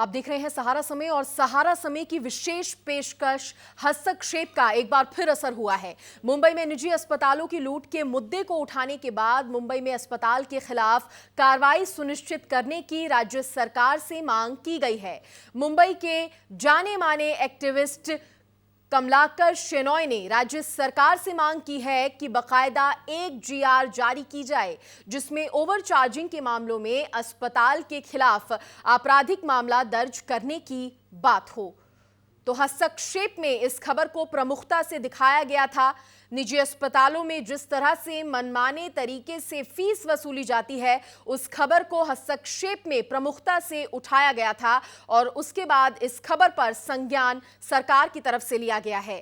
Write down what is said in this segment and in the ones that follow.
आप देख रहे हैं सहारा समय और सहारा समय की विशेष पेशकश हस्तक्षेप का एक बार फिर असर हुआ है। मुंबई में निजी अस्पतालों की लूट के मुद्दे को उठाने के बाद मुंबई में अस्पताल के खिलाफ कार्रवाई सुनिश्चित करने की राज्य सरकार से मांग की गई है। मुंबई के जाने माने एक्टिविस्ट कमलाकर शेनॉय ने राज्य सरकार से मांग की है कि बकायदा एक जीआर जारी की जाए जिसमें ओवरचार्जिंग के मामलों में अस्पताल के खिलाफ आपराधिक मामला दर्ज करने की बात हो। तो हस्तक्षेप में इस खबर को प्रमुखता से दिखाया गया था। निजी अस्पतालों में जिस तरह से मनमाने तरीके से फीस वसूली जाती है, उस खबर को हस्तक्षेप में प्रमुखता से उठाया गया था और उसके बाद इस खबर पर संज्ञान सरकार की तरफ से लिया गया है।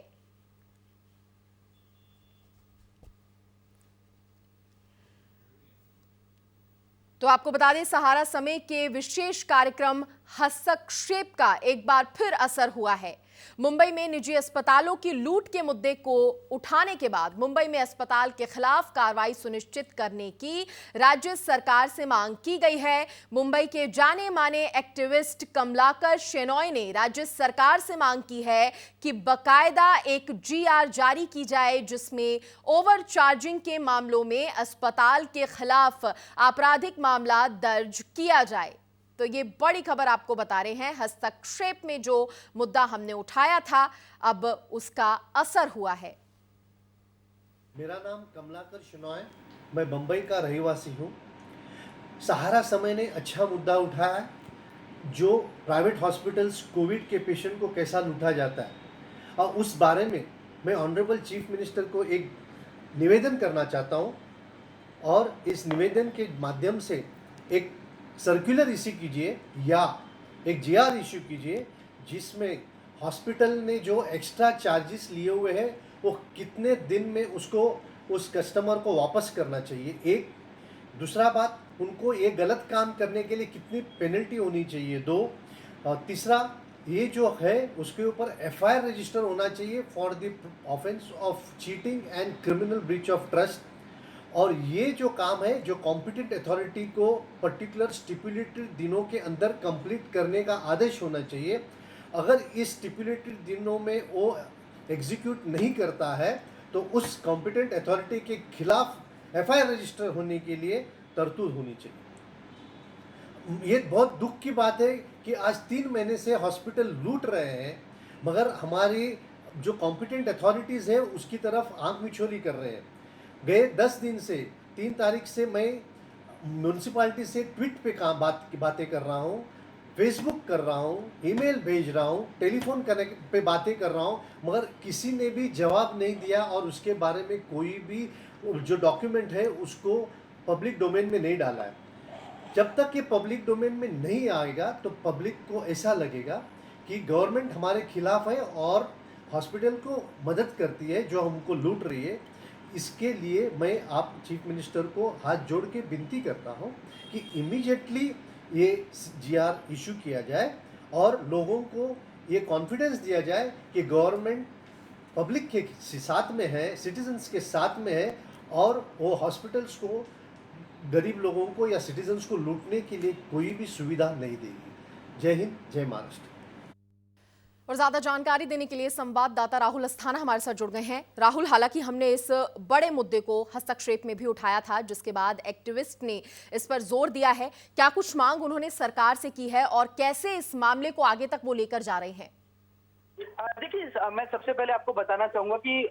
तो आपको बता दें, सहारा समय के विशेष कार्यक्रम हस्तक्षेप का एक बार फिर असर हुआ है। मुंबई में निजी अस्पतालों की लूट के मुद्दे को उठाने के बाद मुंबई में अस्पताल के खिलाफ कार्रवाई सुनिश्चित करने की राज्य सरकार से मांग की गई है। मुंबई के जाने माने एक्टिविस्ट कमलाकर शेनॉय ने राज्य सरकार से मांग की है कि बकायदा एक जीआर जारी की जाए जिसमें ओवरचार्जिंग के मामलों में अस्पताल के खिलाफ आपराधिक मामला दर्ज किया जाए। तो ये बड़ी खबर आपको बता रहे हैं। हस्तक्षेप में जो मुद्दा हमने उठाया था, अब उसका असर हुआ है। मेरा नाम कमलाकर शेनॉय, मैं बंबई का रहवासी हूँ। सहारा समय ने अच्छा मुद्दा उठाया है, जो प्राइवेट हॉस्पिटल्स कोविड के पेशेंट को कैसा लूटा जाता है, और उस बारे में मैं ऑनरेबल चीफ मिनिस्टर को एक निवेदन करना चाहता हूँ और इस निवेदन के माध्यम से एक सर्कुलर इश्यू कीजिए या एक जीआर इश्यू कीजिए जिसमें हॉस्पिटल ने जो एक्स्ट्रा चार्जेस लिए हुए हैं वो कितने दिन में उसको उस कस्टमर को वापस करना चाहिए। एक दूसरा बात, उनको ये गलत काम करने के लिए कितनी पेनल्टी होनी चाहिए। दो, और तीसरा, ये जो है उसके ऊपर एफआईआर रजिस्टर होना चाहिए for the offence of cheating and criminal breach of trust. और ये जो काम है, जो कॉम्पिटेंट अथॉरिटी को पर्टिकुलर स्टिपुलेटेड दिनों के अंदर कंप्लीट करने का आदेश होना चाहिए। अगर इस स्टिपुलेटेड दिनों में वो एग्जीक्यूट नहीं करता है तो उस कॉम्पिटेंट अथॉरिटी के खिलाफ एफआईआर रजिस्टर होने के लिए तरतूद होनी चाहिए। ये बहुत दुख की बात है कि आज 3 महीने से हॉस्पिटल लूट रहे हैं, मगर हमारी जो कॉम्पिटेंट अथॉरिटीज़ है उसकी तरफ आंख मिचौली कर रहे हैं। गए 10 दिन से 3 तारीख से मैं म्यूनसिपालिटी से ट्वीट पे बातें कर रहा हूँ, फेसबुक कर रहा हूँ, ईमेल भेज रहा हूँ, टेलीफोन कनेक्ट पे बातें कर रहा हूँ, मगर किसी ने भी जवाब नहीं दिया और उसके बारे में कोई भी जो डॉक्यूमेंट है उसको पब्लिक डोमेन में नहीं डाला है। जब तक ये पब्लिक डोमेन में नहीं आएगा तो पब्लिक को ऐसा लगेगा कि गवर्नमेंट हमारे खिलाफ है और हॉस्पिटल को मदद करती है जो हमको लूट रही है। इसके लिए मैं आप चीफ मिनिस्टर को हाथ जोड़ के विनती करता हूं कि इमीडिएटली ये जीआर इशू किया जाए और लोगों को ये कॉन्फिडेंस दिया जाए कि गवर्नमेंट पब्लिक के साथ में है, सिटीजन्स के साथ में है और वो हॉस्पिटल्स को गरीब लोगों को या सिटीजन्स को लूटने के लिए कोई भी सुविधा नहीं देगी। जय हिंद, जय महाराष्ट्र। और ज्यादा जानकारी देने के लिए संवाददाता राहुल अस्थाना हमारे साथ जुड़ गए हैं। राहुल, हालांकि हमने इस बड़े मुद्दे को हस्तक्षेप में भी उठाया था जिसके बाद एक्टिविस्ट ने इस पर जोर दिया है। क्या कुछ मांग उन्होंने सरकार से की है और कैसे इस मामले को आगे तक वो लेकर जा रहे हैं? देखिए, मैं सबसे पहले आपको बताना चाहूंगा कि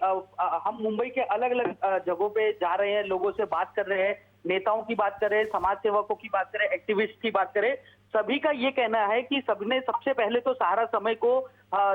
हम मुंबई के अलग अलग जगहों पे जा रहे हैं, लोगों से बात कर रहे हैं, नेताओं की बात कर रहे हैं, समाज सेवकों की बात करें, एक्टिविस्ट की बात करें। सभी का ये कहना है कि सबने सबसे पहले तो सहारा समय को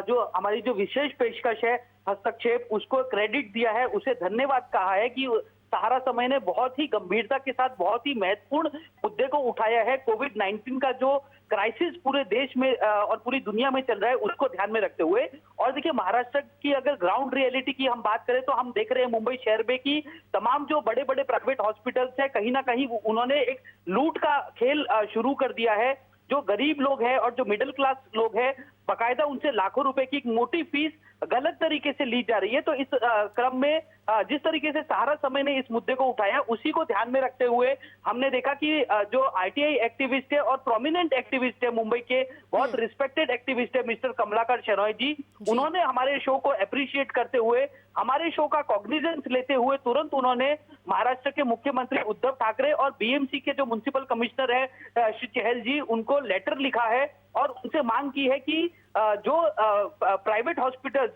जो हमारी जो विशेष पेशकश है हस्तक्षेप, उसको क्रेडिट दिया है, उसे धन्यवाद कहा है कि सहारा समय ने बहुत ही गंभीरता के साथ बहुत ही महत्वपूर्ण मुद्दे को उठाया है। कोविड-19 का जो क्राइसिस पूरे देश में और पूरी दुनिया में चल रहा है उसको ध्यान में रखते हुए। और देखिए, महाराष्ट्र की अगर ग्राउंड रियलिटी की हम बात करें तो हम देख रहे हैं मुंबई शहर में कि तमाम जो बड़े बड़े प्राइवेट हॉस्पिटल्स है, कहीं ना कहीं उन्होंने एक लूट का खेल शुरू कर दिया है। जो गरीब लोग हैं और जो मिडिल क्लास लोग हैं बाकायदा उनसे लाखों रुपए की एक मोटी फीस गलत तरीके से ली जा रही है। तो इस क्रम में जिस तरीके से सहारा समय ने इस मुद्दे को उठाया, उसी को ध्यान में रखते हुए हमने देखा कि जो आरटीआई एक्टिविस्ट है और प्रोमिनेंट एक्टिविस्ट है, मुंबई के बहुत रिस्पेक्टेड एक्टिविस्ट है मिस्टर कमलाकर शेनॉय जी, उन्होंने हमारे शो को अप्रिशिएट करते हुए, हमारे शो का कॉग्निजेंस लेते हुए तुरंत उन्होंने महाराष्ट्र के मुख्यमंत्री उद्धव ठाकरे और बीएमसी के जो म्युनिसिपल कमिश्नर है श्री चहल जी, उनको लेटर लिखा है और उनसे मांग की है कि जो प्राइवेट हॉस्पिटल्स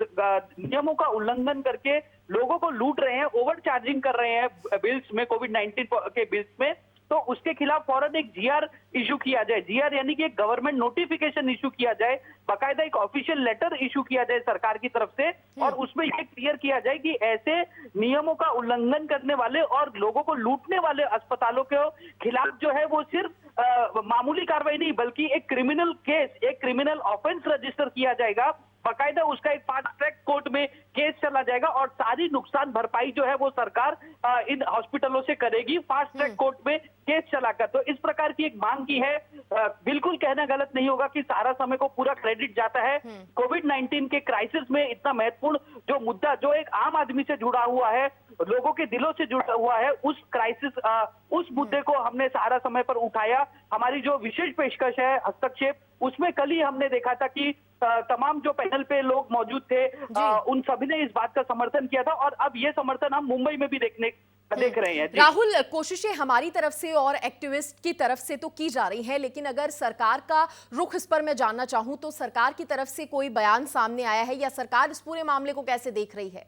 नियमों का उल्लंघन करके लोगों को लूट रहे हैं, ओवर चार्जिंग कर रहे हैं बिल्स में, कोविड-19 के बिल्स में, तो उसके खिलाफ फौरन एक जीआर इशू किया जाए। जीआर यानी कि एक गवर्नमेंट नोटिफिकेशन इशू किया जाए, बाकायदा एक ऑफिशियल लेटर इशू किया जाए सरकार की तरफ से, और उसमें ये क्लियर किया जाए कि ऐसे नियमों का उल्लंघन करने वाले और लोगों को लूटने वाले अस्पतालों के खिलाफ जो है वो सिर्फ मामूली कार्रवाई नहीं बल्कि एक क्रिमिनल केस, एक क्रिमिनल ऑफेंस रजिस्टर किया जाएगा, बाकायदा उसका एक फास्ट ट्रैक कोर्ट में केस चला जाएगा और सारी नुकसान भरपाई जो है वो सरकार इन हॉस्पिटलों से करेगी फास्ट ट्रैक कोर्ट में केस चलाकर। तो इस प्रकार की एक मांग की है। बिल्कुल कहना गलत नहीं होगा कि सहारा समय को पूरा क्रेडिट जाता है। कोविड-19 के क्राइसिस में इतना महत्वपूर्ण जो मुद्दा, जो एक आम आदमी से जुड़ा हुआ है, लोगों के दिलों से जुड़ा हुआ है, उस क्राइसिस, उस मुद्दे को हमने सहारा समय पर उठाया। हमारी जो विशेष पेशकश है हस्तक्षेप, उसमें कल ही हमने देखा था कि तमाम जो पैनल पे लोग मौजूद थे उन सभी ने इस बात का समर्थन किया था और अब ये समर्थन हम मुंबई में भी देख रहे हैं। राहुल, कोशिशें हमारी तरफ से और एक्टिविस्ट की तरफ से तो की जा रही हैं, लेकिन अगर सरकार का रुख इस पर मैं जानना चाहूं तो सरकार की तरफ से कोई बयान सामने आया है या सरकार इस पूरे मामले को कैसे देख रही है?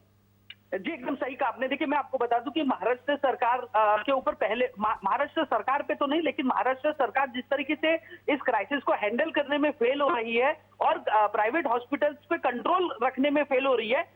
जी एकदम सही कहा आपने। देखिए मैं आपको बता दूं कि महाराष्ट्र सरकार के ऊपर पहले, महाराष्ट्र सरकार पे तो नहीं लेकिन महाराष्ट्र सरकार जिस तरीके से इस क्राइसिस को हैंडल करने में फेल हो रही है और प्राइवेट हॉस्पिटल्स पे कंट्रोल रखने में फेल हो रही है,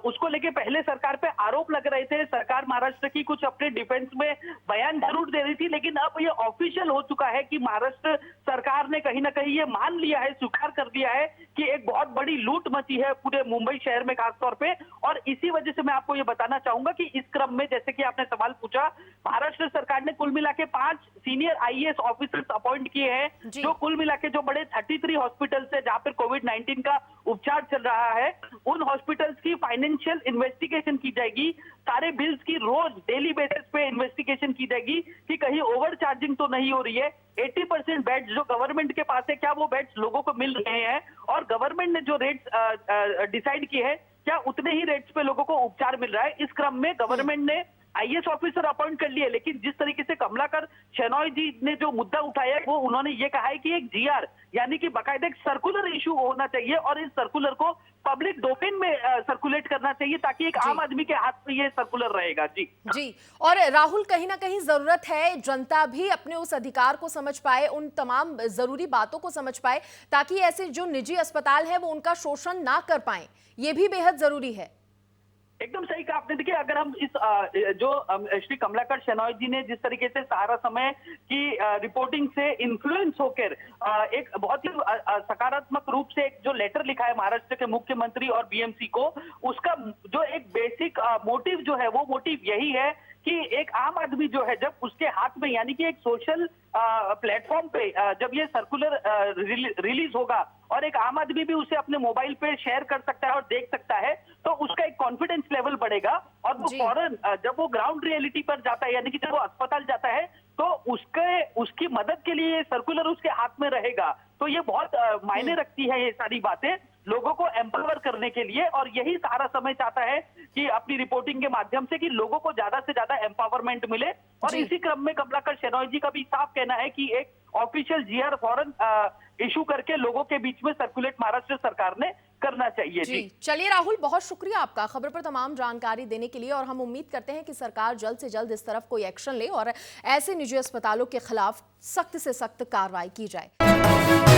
उसको लेके पहले सरकार पे आरोप लग रहे थे। सरकार महाराष्ट्र की कुछ अपने डिफेंस में बयान जरूर दे रही थी, लेकिन अब ये ऑफिशियल हो चुका है कि महाराष्ट्र सरकार ने कहीं ना कहीं ये मान लिया है, स्वीकार कर लिया है कि एक बहुत बड़ी लूट मची है पूरे मुंबई शहर में खासतौर पे। और इसी वजह से मैं आपको ये बताना चाहूंगा कि इस क्रम में, जैसे कि आपने सवाल पूछा, महाराष्ट्र सरकार ने कुल मिला के 5 सीनियर आईएएस ऑफिसर्स अपॉइंट किए हैं, जो कुल मिला के जो बड़े 33 हॉस्पिटल्स है जहां पर कोविड-19 का उपचार चल रहा है, उन हॉस्पिटल्स की फाइनेंशियल इन्वेस्टिगेशन की जाएगी। सारे बिल्स की रोज डेली बेसिस पे इन्वेस्टिगेशन की जाएगी कि कहीं ओवर चार्जिंग तो नहीं हो रही है। 80% बेड्स जो गवर्नमेंट के पास है, क्या वो बेड्स लोगों को मिल रहे हैं, और गवर्नमेंट ने जो रेट्स डिसाइड किए हैं क्या उतने ही रेट्स पे लोगों को उपचार मिल रहा है। इस क्रम में गवर्नमेंट ने आईएएस ऑफिसर अपॉइंट कर लिए, लेकिन जिस तरीके से कमलाकर शेनॉय जी ने जो मुद्दा उठाया वो उन्होंने ये कहा है कि एक जीआर यानी कि बाकायदा एक सर्कुलर इशू होना चाहिए और इस सर्कुलर को पब्लिक डोमेन में सर्कुलेट करना चाहिए ताकि एक आम आदमी के हाथ में ये सर्कुलर रहेगा। जी। और राहुल, कहीं ना कहीं जरूरत है जनता भी अपने उस अधिकार को समझ पाए, उन तमाम जरूरी बातों को समझ पाए ताकि ऐसे जो निजी अस्पताल है वो उनका शोषण ना कर पाए, ये भी बेहद जरूरी है। एकदम सही कहा आपने। देखिए अगर हम इस जो श्री कमलाकर शेनॉय जी ने जिस तरीके से सहारा समय की रिपोर्टिंग से इन्फ्लुएंस होकर एक बहुत ही सकारात्मक रूप से एक जो लेटर लिखा है महाराष्ट्र के मुख्यमंत्री और बीएमसी को, उसका जो एक बेसिक मोटिव जो है वो मोटिव यही है कि एक आम आदमी जो है जब उसके हाथ में, यानी कि एक सोशल प्लेटफॉर्म पे जब ये सर्कुलर रिलीज होगा और एक आम आदमी भी उसे अपने मोबाइल पे शेयर कर सकता है और देख सकता है, तो उसका एक कॉन्फिडेंस लेवल बढ़ेगा और वो फौरन जब वो ग्राउंड रियलिटी पर जाता है, यानी कि जब वो अस्पताल जाता है, तो उसकी मदद के लिए सर्कुलर उसके हाथ में रहेगा। तो ये बहुत मायने रखती है ये सारी बातें लोगों को एम्पावर करने के लिए, और यही सारा समय चाहता है कि अपनी रिपोर्टिंग के माध्यम से कि लोगों को ज्यादा से ज्यादा एम्पावरमेंट मिले। और इसी क्रम में कमलाकर शेनॉय जी का भी साफ कहना है कि एक ऑफिशियल जीआर फौरन इशू करके लोगों के बीच में सर्कुलेट महाराष्ट्र सरकार ने करना चाहिए। जी चलिए राहुल, बहुत शुक्रिया आपका खबर पर तमाम जानकारी देने के लिए, और हम उम्मीद करते हैं कि सरकार जल्द से जल्द इस तरफ कोई एक्शन ले और ऐसे निजी अस्पतालों के खिलाफ सख्त से सख्त कार्रवाई की जाए।